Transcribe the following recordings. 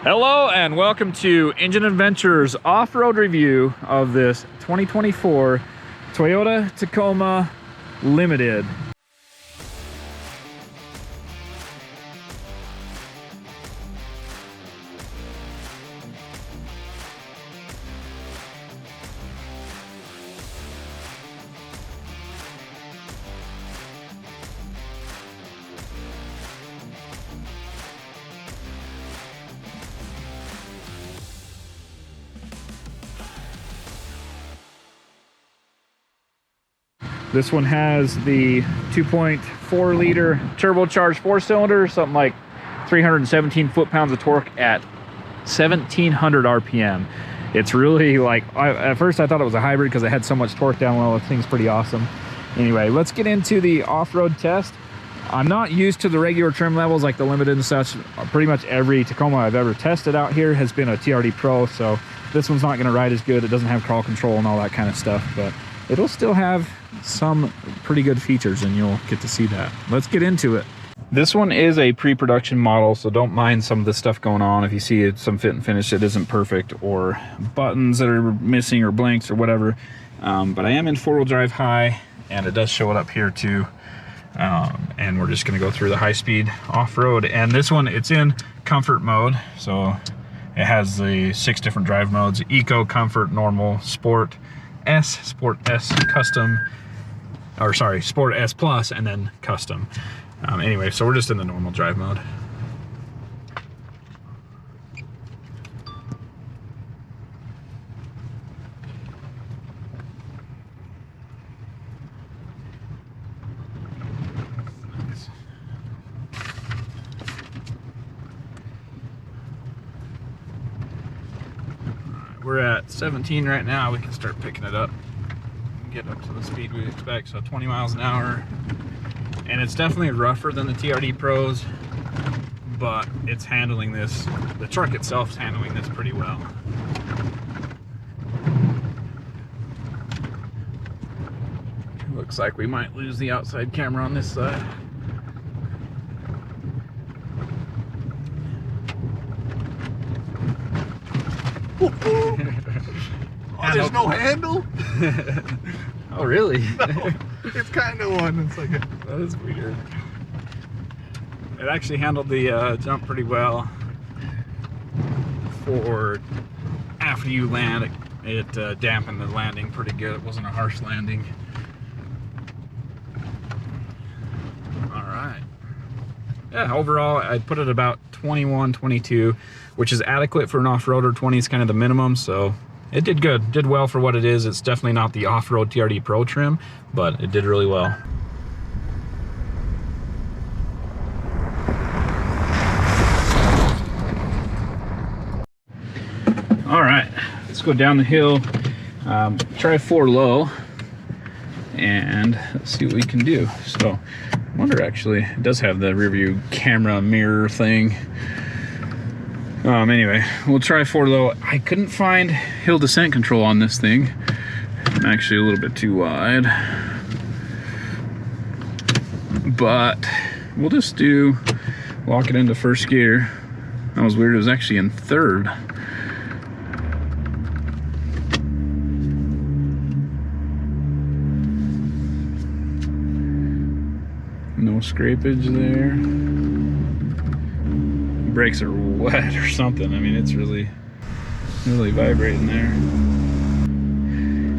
Hello and welcome to Engine Adventures off-road review of this 2024 Toyota Tacoma Limited. This one has the 2.4 liter turbocharged 4-cylinder, something like 317 foot-pounds of torque at 1700 RPM. It's really like, at first I thought it was a hybrid because it had so much torque down low. The thing's pretty awesome. Anyway, let's get into the off-road test. I'm not used to the regular trim levels like the Limited and such. Pretty much every Tacoma I've ever tested out here has been a TRD Pro, so this one's not going to ride as good. It doesn't have crawl control and all that kind of stuff, but it'll still have some pretty good features and you'll get to see that. Let's get into it. This one is a pre-production model, so don't mind some of the stuff going on. If you see some fit and finish that isn't perfect, or buttons that are missing, or blanks, or whatever. But I am in 4-wheel drive high, and it does show it up here too. And we're just gonna go through the high-speed off-road. And this one, it's in comfort mode, so it has the 6 different drive modes: Eco, Comfort, Normal, Sport S, Custom, or sorry, Sport S Plus, and then Custom. Anyway, so we're just in the normal drive mode. We're at 17 right now. We can start picking it up, get up to the speed we expect, so 20 miles an hour. And it's definitely rougher than the TRD Pros, but it's handling this, the truck itself is handling this pretty well. Looks like we might lose the outside camera on this side. Oh, there's no handle? Oh, really? No, it's kind of one. It's like a... That is weird. It actually handled the jump pretty well. For after you land, it dampened the landing pretty good. It wasn't a harsh landing. All right. Yeah, overall, I'd put it about 21, 22, which is adequate for an off-roader. 20 is kind of the minimum, so it did good. Did well for what it is. It's definitely not the off-road TRD Pro trim, but it did really well. All right, let's go down the hill. Try 4 low, and let's see what we can do. So, I wonder, actually, it does have the rear view camera mirror thing. Anyway, we'll try 4 low. I couldn't find hill descent control on this thing. I'm actually a little bit too wide. But we'll just lock it into first gear. That was weird, it was actually in 3rd. No scrapage there. Brakes are wet or something. I mean, it's really vibrating there.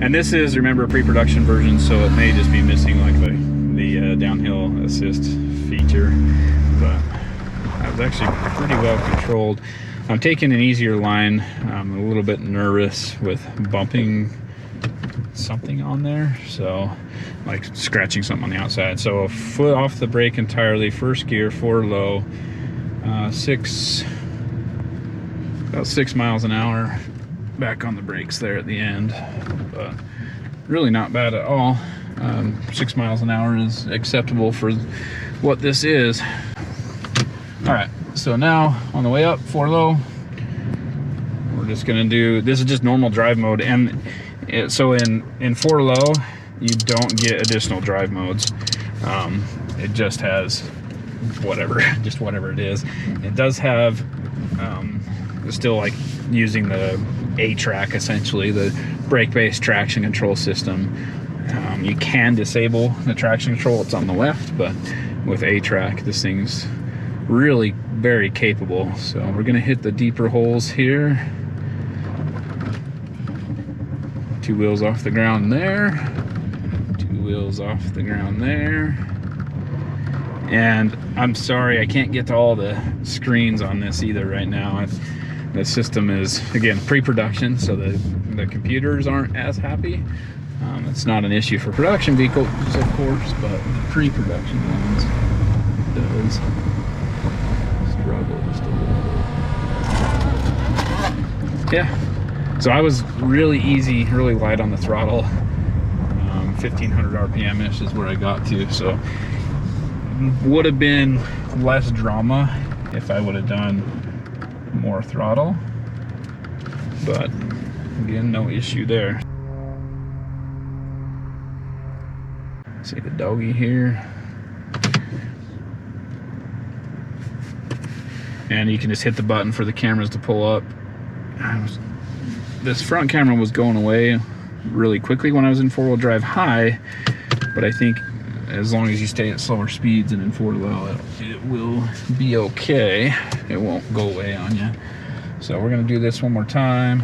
And this is, remember, a pre-production version, so it may just be missing like the downhill assist feature, but I was actually pretty well controlled. I'm taking an easier line. I'm a little bit nervous with bumping something on there, so like scratching something on the outside. So a foot off the brake entirely, first gear, 4 low. About 6 miles an hour back on the brakes there at the end, but really not bad at all. 6 miles an hour is acceptable for what this is. All right, so now on the way up, 4 low, we're just gonna do, this is just normal drive mode, and so in 4 low you don't get additional drive modes. It just has whatever, just whatever it is. It does have still like using the A-track, essentially, the brake-based traction control system. You can disable the traction control, it's on the left, but with A-track, this thing's really very capable. So we're gonna hit the deeper holes here. 2 wheels off the ground there. 2 wheels off the ground there. And I'm sorry, I can't get to all the screens on this either right now. The system is, again, pre-production, so the computers aren't as happy. It's not an issue for production vehicles, of course, but pre-production ones does struggle just a little bit. Yeah, so I was really easy, really light on the throttle. 1500 RPM-ish is where I got to, so would have been less drama if I would have done more throttle, but again, no issue there. See the doggy here, and you can just hit the button for the cameras to pull up. This front camera was going away really quickly when I was in 4-wheel drive high, but I think as long as you stay at slower speeds and in 4-low, it will be okay. It won't go away on you. So we're gonna do this one more time,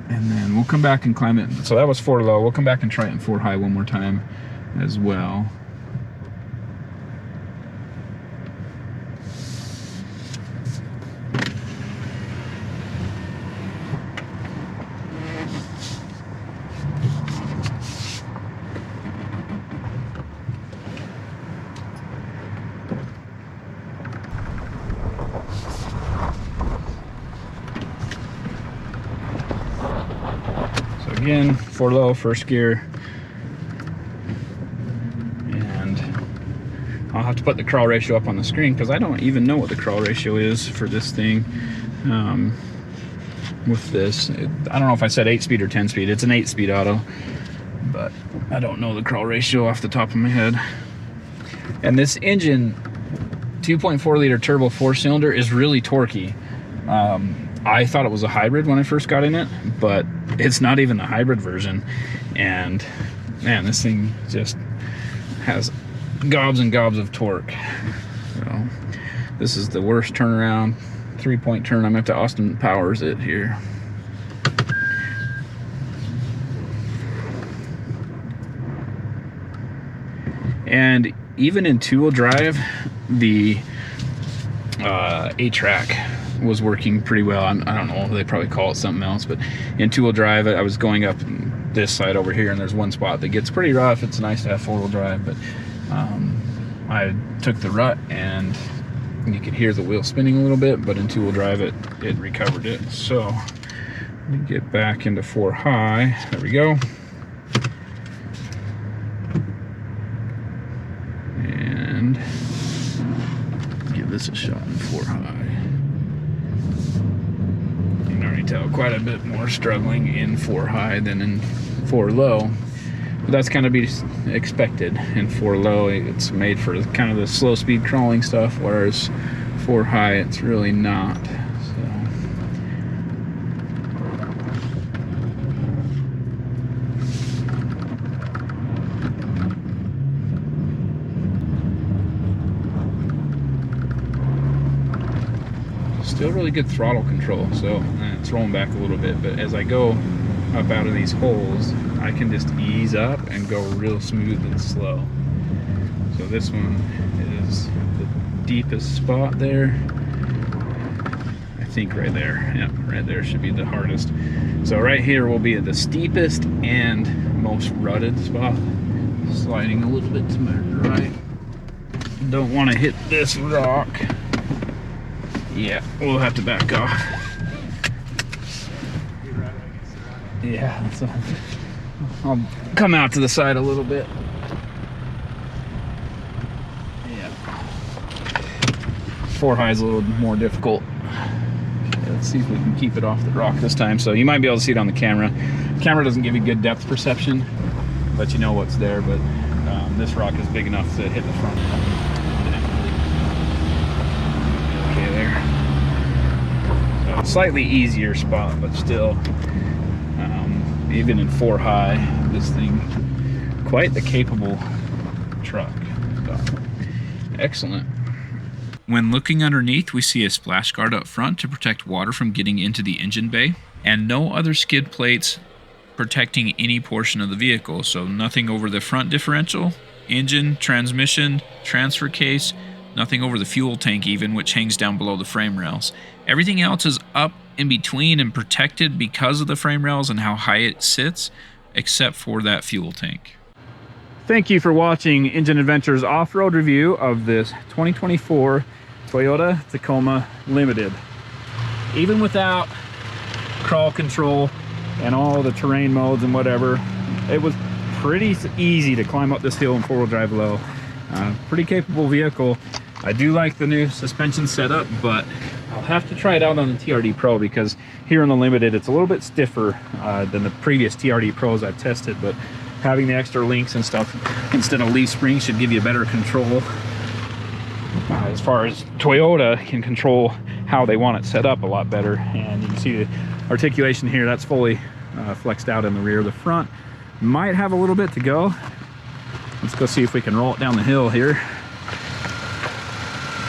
and then we'll come back and climb it. So that was 4-low. We'll come back and try it in 4-high one more time as well. Again, 4-low, first gear, and I'll have to put the crawl ratio up on the screen because I don't even know what the crawl ratio is for this thing. With this, I don't know if I said 8-speed or 10-speed. It's an 8-speed auto, but I don't know the crawl ratio off the top of my head. And this engine, 2.4 liter turbo 4-cylinder, is really torquey. I thought it was a hybrid when I first got in it, but it's not even the hybrid version. And man, this thing just has gobs and gobs of torque. So this is the worst turnaround, 3-point turn. I'm gonna have to Austin Powers it here. And even in 2-wheel drive, the A-track was working pretty well. I don't know, they probably call it something else, but in 2-wheel drive, I was going up this side over here, and there's one spot that gets pretty rough. It's nice to have 4-wheel drive, but I took the rut, and you could hear the wheel spinning a little bit, but in 2-wheel drive, it recovered it. So let me get back into 4-high. There we go. And give this a shot in 4-high. Tell quite a bit more struggling in 4-high than in 4-low, but that's kind of be expected. In 4-low, it's made for kind of the slow speed crawling stuff, whereas 4-high, it's really not. Still really good throttle control, so it's rolling back a little bit, but as I go up out of these holes, I can just ease up and go real smooth and slow. So this one is the deepest spot there. I think right there, yep, right there should be the hardest. So right here will be the steepest and most rutted spot. Sliding a little bit to my right. Don't want to hit this rock. Yeah, we'll have to back off. Yeah, so I'll come out to the side a little bit. Yeah. 4-high is a little more difficult. Let's see if we can keep it off the rock this time. So you might be able to see it on the camera. The camera doesn't give you good depth perception, but you know what's there. But this rock is big enough to hit the front. Okay there. slightly easier spot, but still, even in 4 high, this thing, quite the capable truck. So, excellent. When looking underneath, we see a splash guard up front to protect water from getting into the engine bay, and no other skid plates protecting any portion of the vehicle. So nothing over the front differential, engine, transmission, transfer case, nothing over the fuel tank even, which hangs down below the frame rails. Everything else is up in between and protected because of the frame rails and how high it sits, except for that fuel tank. Thank you for watching Engine Adventures off-road review of this 2024 Toyota Tacoma Limited. Even without crawl control and all the terrain modes and whatever, it was pretty easy to climb up this hill in 4-wheel drive low. Pretty capable vehicle. I do like the new suspension setup, but I'll have to try it out on the TRD Pro, because here in the Limited it's a little bit stiffer than the previous TRD Pros I've tested, but having the extra links and stuff instead of leaf springs should give you better control. As far as Toyota can control how they want it set up a lot better. And you can see the articulation here, that's fully flexed out in the rear. The front might have a little bit to go. Let's go see if we can roll it down the hill here.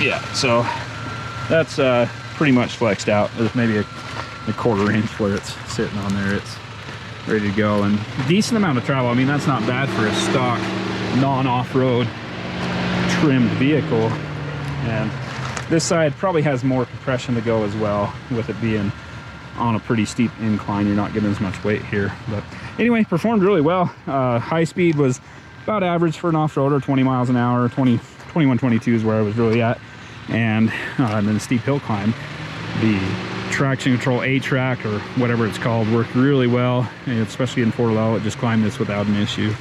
Yeah, so that's pretty much flexed out. There's maybe a 1/4 inch where it's sitting on there. It's ready to go, and decent amount of travel. I mean, that's not bad for a stock non-off-road trimmed vehicle. And this side probably has more compression to go as well, with it being on a pretty steep incline. You're not getting as much weight here, but anyway, performed really well. High speed was about average for an off-roader, 20 miles an hour. 21, 22 is where I was really at. And then the steep hill climb, the traction control A-track or whatever it's called worked really well, and especially in 4 low. It just climbed this without an issue.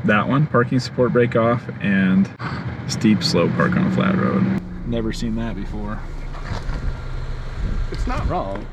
That one, parking support brake off, and steep slow park on a flat road. Never seen that before. It's not wrong.